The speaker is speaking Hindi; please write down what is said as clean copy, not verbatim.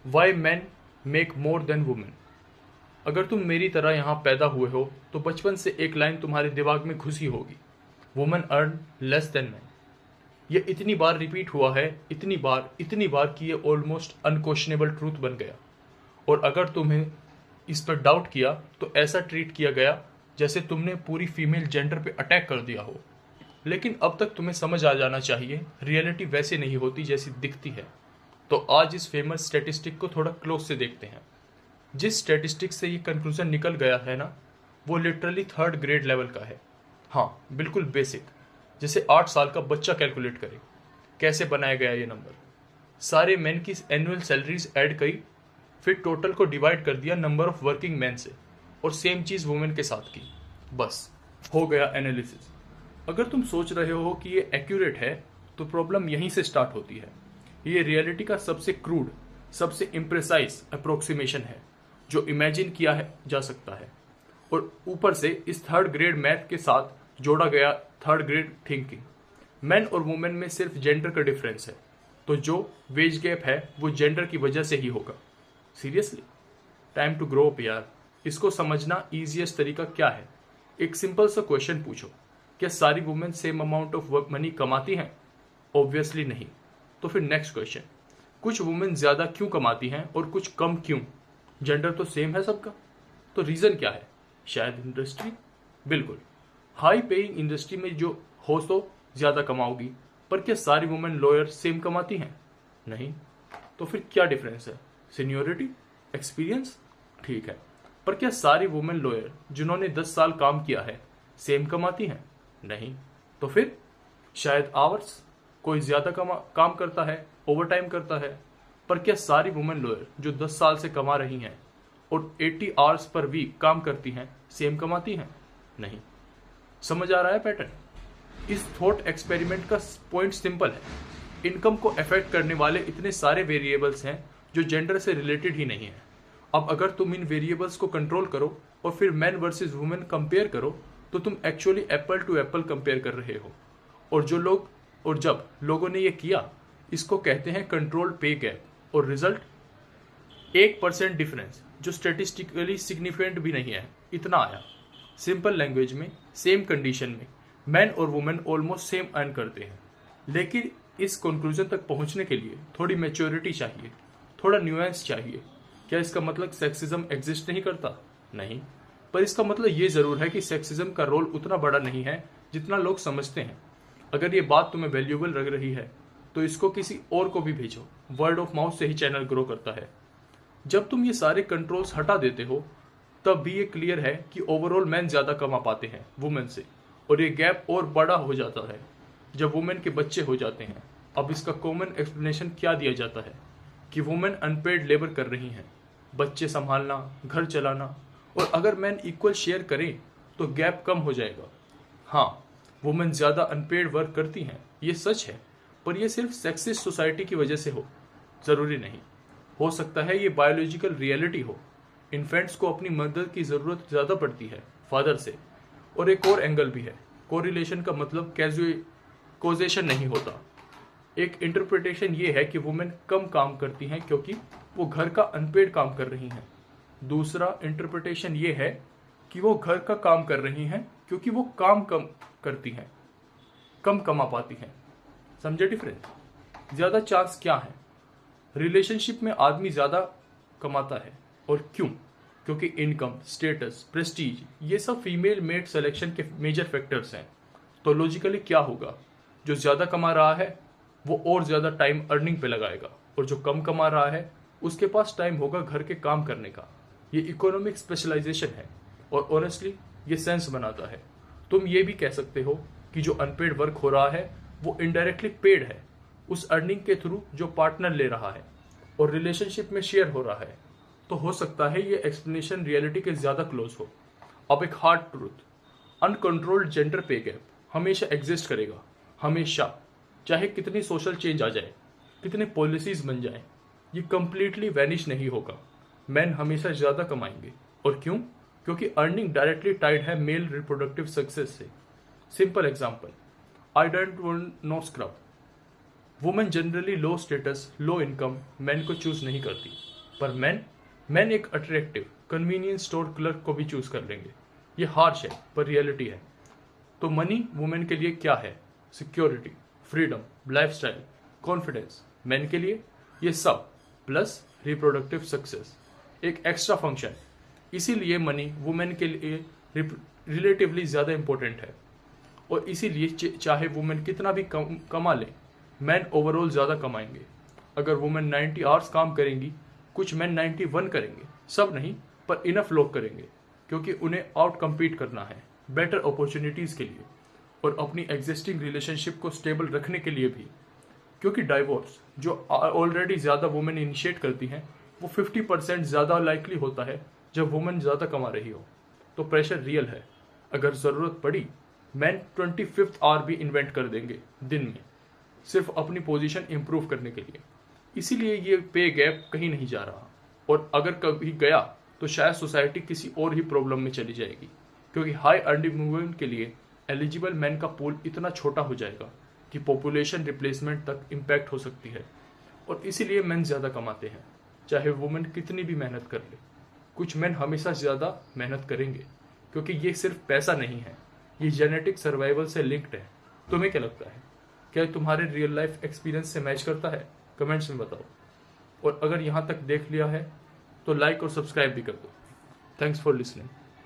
Y man make more than women. अगर तुम मेरी तरह यहाँ पैदा हुए हो तो बचपन से एक लाइन तुम्हारे दिमाग में घुसी होगी, women earn less than man. ये इतनी बार रिपीट हुआ है, इतनी बार कि ये ऑलमोस्ट अनक्वेश्चनेबल ट्रूथ बन गया। और अगर तुम्हें इस पर डाउट किया तो ऐसा ट्रीट किया गया जैसे तुमने पूरी फीमेल जेंडर पे अटैक कर दिया हो। लेकिन अब तक तुम्हें समझ आ जाना चाहिए, रियलिटी वैसे नहीं होती जैसी दिखती है। तो आज इस फेमस स्टैटिस्टिक को थोड़ा क्लोज से देखते हैं। जिस स्टैटिस्टिक से ये कंक्लूजन निकल गया है ना, वो लिटरली थर्ड ग्रेड लेवल का है। हाँ, बिल्कुल बेसिक, जैसे 8 साल का बच्चा कैलकुलेट करे। कैसे बनाया गया ये नंबर? सारे मैन की एनुअल सैलरीज ऐड करी, फिर टोटल को डिवाइड कर दिया नंबर ऑफ वर्किंग मैन से, और सेम चीज वुमेन के साथ की। बस हो गया एनालिसिस। अगर तुम सोच रहे हो कि ये एक्यूरेट है तो प्रॉब्लम यहीं से स्टार्ट होती है। ये रियलिटी का सबसे क्रूड, सबसे इम्प्रेसाइज अप्रोक्सीमेशन है जो इमेजिन किया है जा सकता है, और ऊपर से इस थर्ड ग्रेड मैथ के साथ जोड़ा गया थर्ड ग्रेड थिंकिंग। मैन और वुमेन में सिर्फ जेंडर का डिफरेंस है, तो जो वेज गैप है वो जेंडर की वजह से ही होगा। Seriously, time to grow up यार। इसको समझना इजीएस्ट तरीका क्या है? एक सिंपल सा क्वेश्चन पूछो, क्या सारी women same amount of work money कमाती हैं? ऑब्वियसली नहीं। तो फिर नेक्स्ट क्वेश्चन, कुछ वुमेन ज्यादा क्यों कमाती हैं और कुछ कम क्यों? जेंडर तो सेम है सबका, तो रीजन क्या है? शायद इंडस्ट्री। बिल्कुल, हाई पेइंग इंडस्ट्री में जो हो तो ज्यादा कमाओगी। पर क्या सारी वुमेन लॉयर सेम कमाती हैं? नहीं। तो फिर क्या डिफरेंस है? Seniority, experience? ठीक है, पर क्या सारी वुमेन लॉयर जिन्होंने 10 साल काम किया है सेम कमाती हैं? नहीं। तो फिर शायद आवर्स, कोई ज्यादा काम करता है, ओवर टाइम करता है। पर क्या सारी वुमेन लॉयर जो 10 साल से कमा रही हैं और 80 आवर्स पर वीक काम करती हैं सेम कमाती हैं? नहीं। समझ आ रहा है पैटर्न? इस थॉट एक्सपेरिमेंट का पॉइंट सिंपल है। इनकम को अफेक्ट करने वाले इतने सारे वेरिएबल्स हैं जो जेंडर से रिलेटेड ही नहीं है। अब अगर तुम इन वेरिएबल्स को कंट्रोल करो और फिर मैन वर्सेस वुमेन कंपेयर करो तो तुम actually apple to apple compare कर रहे हो। और जब लोगों ने ये किया, इसको कहते हैं कंट्रोल्ड पे गैप। और रिजल्ट 1% डिफरेंस, जो स्टेटिस्टिकली सिग्निफिकेंट भी नहीं है, इतना आया। सिंपल लैंग्वेज में, सेम कंडीशन में मैन और वुमेन ऑलमोस्ट सेम अर्न करते हैं। लेकिन इस कंक्लूजन तक पहुंचने के लिए थोड़ी मैच्योरिटी चाहिए, थोड़ा न्यूएंस चाहिए। क्या इसका मतलब सेक्सिज्म एग्जिस्ट नहीं करता? नहीं। पर इसका मतलब ये जरूर है कि सेक्सिज्म का रोल उतना बड़ा नहीं है जितना लोग समझते हैं। अगर ये बात तुम्हें वैल्यूएबल लग रही है तो इसको किसी और को भी भेजो। वर्ड ऑफ माउथ से ही चैनल ग्रो करता है। जब तुम ये सारे कंट्रोल्स हटा देते हो तब भी ये क्लियर है कि ओवरऑल मैन ज्यादा कमा पाते हैं वुमेन से, और ये गैप और बड़ा हो जाता है जब वुमेन के बच्चे हो जाते हैं। अब इसका कॉमन एक्सप्लेनेशन क्या दिया जाता है कि वुमेन अनपेड लेबर कर रही हैं, बच्चे संभालना, घर चलाना, और अगर मैन इक्वल शेयर करें तो गैप कम हो जाएगा। हाँ, वुमेन ज्यादा अनपेड वर्क करती हैं, ये सच है, पर यह सिर्फ सेक्सिस्ट सोसाइटी की वजह से हो, जरूरी नहीं। हो सकता है ये बायोलॉजिकल रियलिटी हो। इन्फेंट्स को अपनी मदद की जरूरत ज्यादा पड़ती है फादर से। और एक और एंगल भी है, कोरिलेशन का मतलब कोजेशन नहीं होता। एक इंटरप्रिटेशन ये है कि वुमेन कम काम करती हैं क्योंकि वो घर का अनपेड काम कर रही हैं। दूसरा इंटरप्रिटेशन ये है कि वो घर का काम कर रही हैं क्योंकि वो काम कम करती हैं, कम कमा पाती हैं। समझे डिफरेंस? ज्यादा चांस क्या है? रिलेशनशिप में आदमी ज्यादा कमाता है। और क्यों? क्योंकि इनकम, स्टेटस, प्रेस्टीज, ये सब फीमेल मेट सिलेक्शन के मेजर फैक्टर्स हैं। तो लॉजिकली क्या होगा? जो ज्यादा कमा रहा है वो और ज्यादा टाइम अर्निंग पे लगाएगा, और जो कम कमा रहा है उसके पास टाइम होगा घर के काम करने का। ये इकोनॉमिक स्पेशलाइजेशन है, और ऑनेस्टली ये सेंस बनाता है। तुम ये भी कह सकते हो कि जो अनपेड वर्क हो रहा है वो इनडायरेक्टली पेड है, उस अर्निंग के थ्रू जो पार्टनर ले रहा है और रिलेशनशिप में शेयर हो रहा है। तो हो सकता है ये एक्सप्लेनेशन रियलिटी के ज्यादा क्लोज हो। अब एक हार्ड ट्रूथ, अनकंट्रोल्ड जेंडर पे गैप हमेशा एग्जिस्ट करेगा, हमेशा। चाहे कितनी सोशल चेंज आ जाए, कितने पॉलिसीज बन जाए, ये कंप्लीटली वैनिश नहीं होगा। मैन हमेशा ज्यादा कमाएंगे। और क्यों? क्योंकि अर्निंग डायरेक्टली टाइड है मेल रिप्रोडक्टिव सक्सेस से। Simple example, I don't want no scrub. Women generally low status, low income man को चूज नहीं करती। पर मैन एक अट्रैक्टिव कन्वीनियंस स्टोर क्लर्क को भी चूज कर लेंगे। ये हार्श है पर रियलिटी है। तो मनी वुमेन के लिए क्या है? Security, freedom, lifestyle, confidence. Man के लिए ये सब प्लस रिप्रोडक्टिव सक्सेस, एक एक्स्ट्रा फंक्शन। इसीलिए मनी वुमेन के लिए रिलेटिवली ज़्यादा इंपॉर्टेंट है, और इसीलिए चाहे वुमेन कितना भी कमा ले, मैन ओवरऑल ज़्यादा कमाएंगे। अगर वुमेन 90 आवर्स काम करेंगी, कुछ मैन 91 करेंगे, सब नहीं पर इनफ लोग करेंगे, क्योंकि उन्हें आउट कम्पीट करना है बेटर अपॉर्चुनिटीज़ के लिए और अपनी एग्जिस्टिंग रिलेशनशिप को स्टेबल रखने के लिए भी। क्योंकि डाइवोर्स जो ऑलरेडी ज़्यादा वुमेन इनिशिएट करती हैं, वो 50% ज़्यादा लाइकली होता है जब वुमेन ज़्यादा कमा रही हो। तो प्रेशर रियल है। अगर ज़रूरत पड़ी, मैन 25th आवर भी इन्वेंट कर देंगे दिन में, सिर्फ अपनी पोजीशन इंप्रूव करने के लिए। इसीलिए ये पे गैप कहीं नहीं जा रहा, और अगर कभी गया तो शायद सोसाइटी किसी और ही प्रॉब्लम में चली जाएगी, क्योंकि हाई अर्निंग वुमेन के लिए एलिजिबल मैन का पूल इतना छोटा हो जाएगा कि पॉपुलेशन रिप्लेसमेंट तक इम्पैक्ट हो सकती है। और इसीलिए मैन ज़्यादा कमाते हैं, चाहे वुमेन कितनी भी मेहनत कर ले। कुछ मैन हमेशा ज़्यादा मेहनत करेंगे, क्योंकि ये सिर्फ पैसा नहीं है, ये जेनेटिक सर्वाइवल से लिंक्ड है। तुम्हें क्या लगता है? क्या तुम्हारे रियल लाइफ एक्सपीरियंस से मैच करता है? कमेंट्स में बताओ। और अगर यहाँ तक देख लिया है तो लाइक और सब्सक्राइब भी कर दो। Thanks for listening.